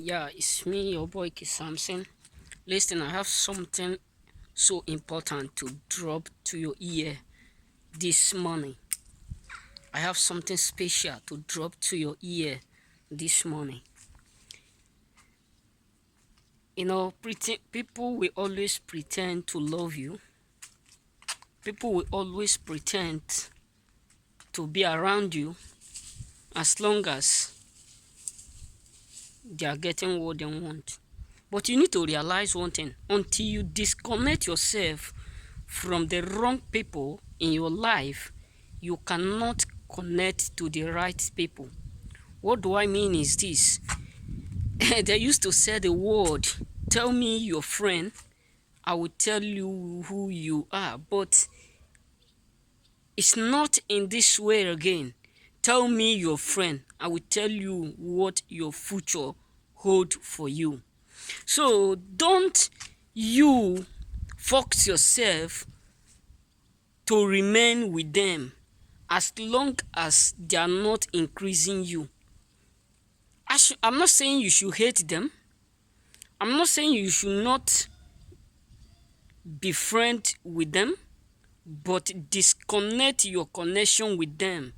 Yeah, it's me, your boy Kid Samson. Listen, I have something so important to drop to your ear this morning. I have something special to drop to your ear this morning. People will always pretend to love you. People will always pretend to be around you as long as they are getting what they want. But you need to realize one thing: until you disconnect yourself from the wrong people in your life, you cannot connect to the right people. What do I mean is this? They used to say the word, tell me your friend, I will tell you who you are. But it's not in this way again. Tell me your friend, I will tell you what your future hold for you. So don't you force yourself to remain with them as long as they are not increasing you. I'm not saying you should hate them. I'm not saying you should not be friend with them, but disconnect your connection with them,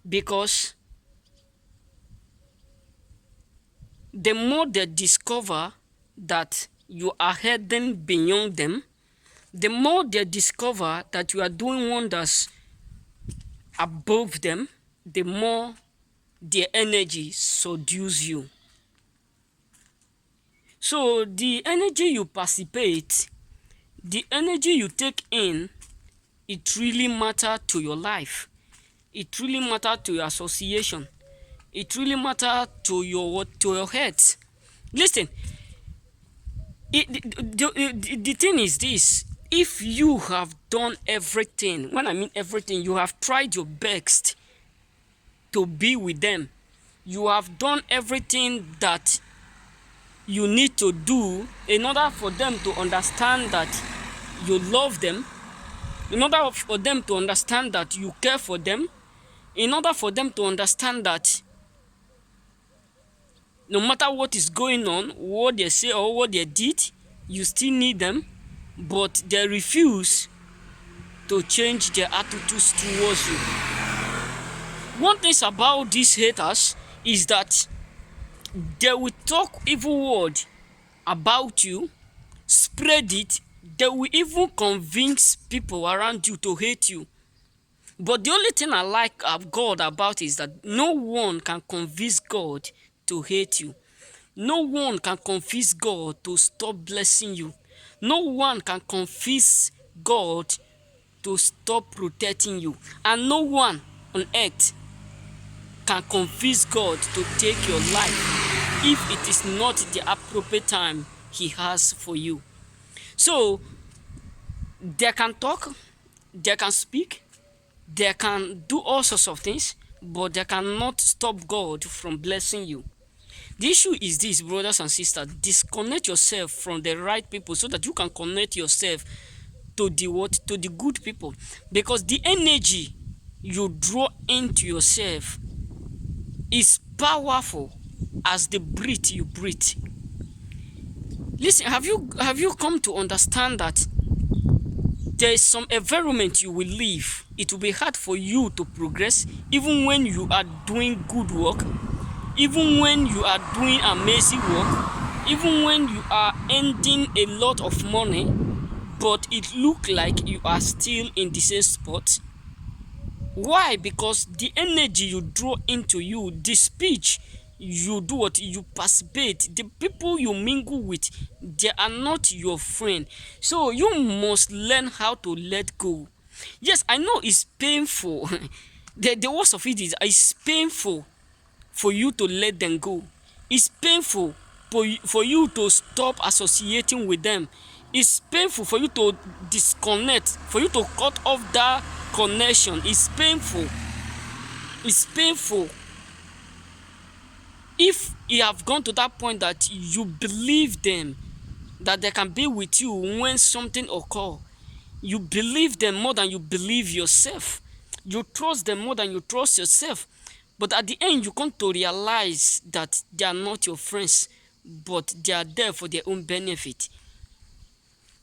because the more they discover that you are heading beyond them, the more they discover that you are doing wonders above them, the more their energy subdues you. So the energy you participate, the energy you take in, it really matter to your life. It really matter to your association. It really matter to your head. Listen, the thing is this: if you have done everything, when I mean everything, you have tried your best to be with them. You have done everything that you need to do in order for them to understand that you love them, in order for them to understand that you care for them, in order for them to understand that no matter what is going on, what they say or what they did, you still need them, but they refuse to change their attitudes towards you. One thing about these haters is that they will talk evil word about you, spread it. They will even convince people around you to hate you. But the only thing I like of God about is that no one can convince God to hate you. No one can convince God to stop blessing you. No one can convince God to stop protecting you. And no one on earth can convince God to take your life if it is not the appropriate time He has for you. So they can talk, they can speak, they can do all sorts of things, but they cannot stop God from blessing you. The issue is this, brothers and sisters: disconnect yourself from the right people so that you can connect yourself to the what? To the good people. Because the energy you draw into yourself is powerful as the breath you breathe. Listen, have you come to understand that there is some environment you will live, it will be hard for you to progress even when you are doing good work, even when you are doing amazing work, even when you are earning a lot of money, but it look like you are still in the same spot. Why? Because the energy you draw into you, the speech you do, what you participate, the people you mingle with, they are not your friend. So you must learn how to let go. Yes, I know it's painful. The worst of it is it's painful for you to let them go. It's painful for you to stop associating with them. It's painful for you to disconnect, for you to cut off that connection. It's painful. It's painful. If you have gone to that point that you believe them, that they can be with you when something occurs, you believe them more than you believe yourself. You trust them more than you trust yourself. But at the end, you come to realize that they are not your friends, but they are there for their own benefit.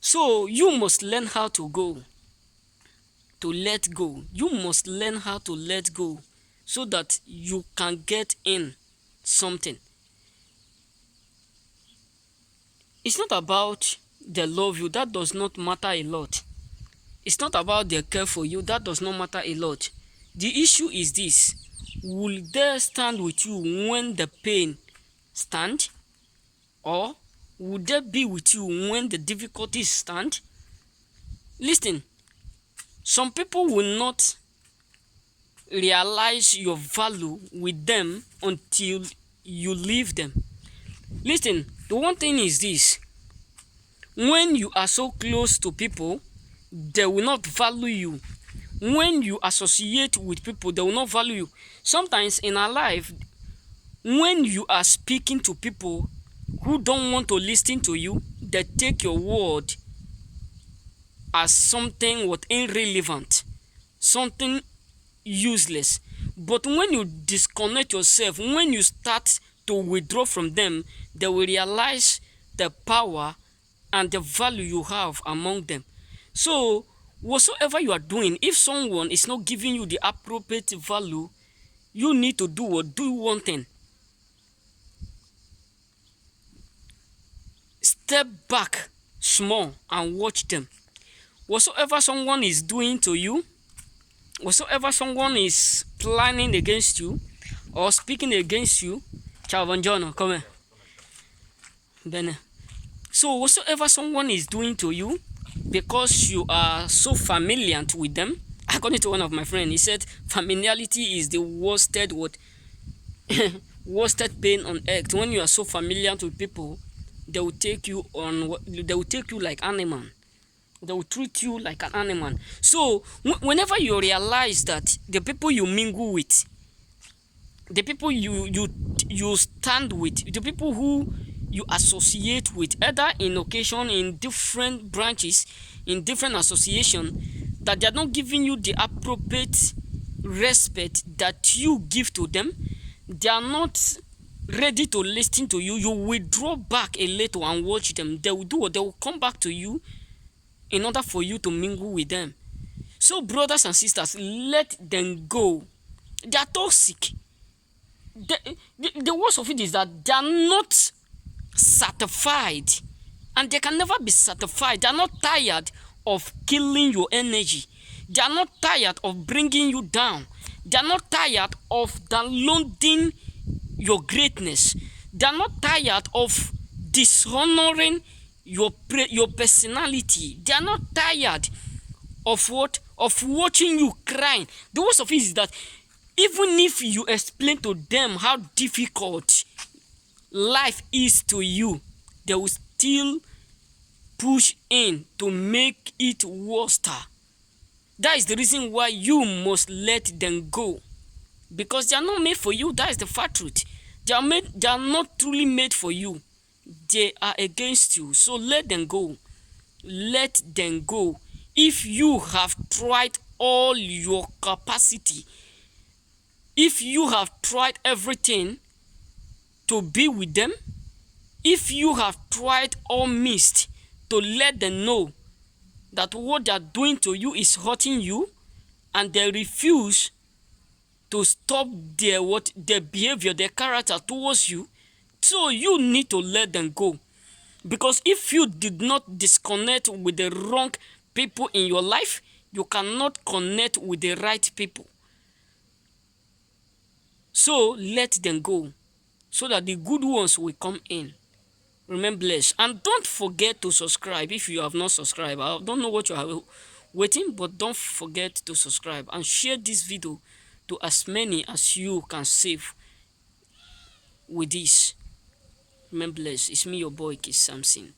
So you must learn how to let go. You must learn how to let go so that you can get in something. It's not about they love you, that does not matter a lot. It's not about their care for you, that does not matter a lot. The issue is this: will they stand with you when the pain stand, or would they be with you when the difficulties stand? Listen, some people will not realize your value with them until you leave them. Listen, the one thing is this: when you are so close to people, they will not value you. When you associate with people, they will not value you. Sometimes in our life, when you are speaking to people who don't want to listen to you, they take your word as something what irrelevant, something useless. But when you disconnect yourself, when you start to withdraw from them, they will realize the power and the value you have among them. So whatsoever you are doing, if someone is not giving you the appropriate value, you need to do one thing: step back small and watch them. Whatsoever someone is doing to you, whatsoever someone is planning against you or speaking against you, ciao, buongiorno, come here. Bene. So whatsoever someone is doing to you, because you are so familiar with them, according to one of my friends, he said familiarity is the worsted worsted pain on earth. When you are so familiar with people, they will take you like animal. They will treat you like an animal. So whenever you realize that the people you mingle with, the people you stand with, the people who you associate with, either in occasion, in different branches, in different association, that they are not giving you the appropriate respect that you give to them, they are not ready to listen to you, you withdraw back a little and watch them. They will do what? They will come back to you in order for you to mingle with them. So brothers and sisters, let them go. They are toxic. The worst of it is that they are not satisfied, and they can never be satisfied. They are not tired of killing your energy. They are not tired of bringing you down. They are not tired of downloading your greatness. They are not tired of dishonoring your personality. They are not tired of what? Of watching you crying. The worst of it is that even if you explain to them how difficult life is to you, they will still push in to make it worse. That is the reason why you must let them go, because they are not made for you. That is the fat truth. They are not truly made for you. They are against you. So let them go. Let them go. If you have tried all your capacity, if you have tried everything to be with them, if you have tried all means to let them know that what they are doing to you is hurting you, and they refuse to stop their behavior, their character towards you, so you need to let them go. Because if you did not disconnect with the wrong people in your life, you cannot connect with the right people. So let them go, so that the good ones will come in. Remain blessed, and don't forget to subscribe if you have not subscribed. I don't know what you are waiting, but don't forget to subscribe and share this video to as many as you can save with this. Remain blessed. It's me, your boy, Kid Samson.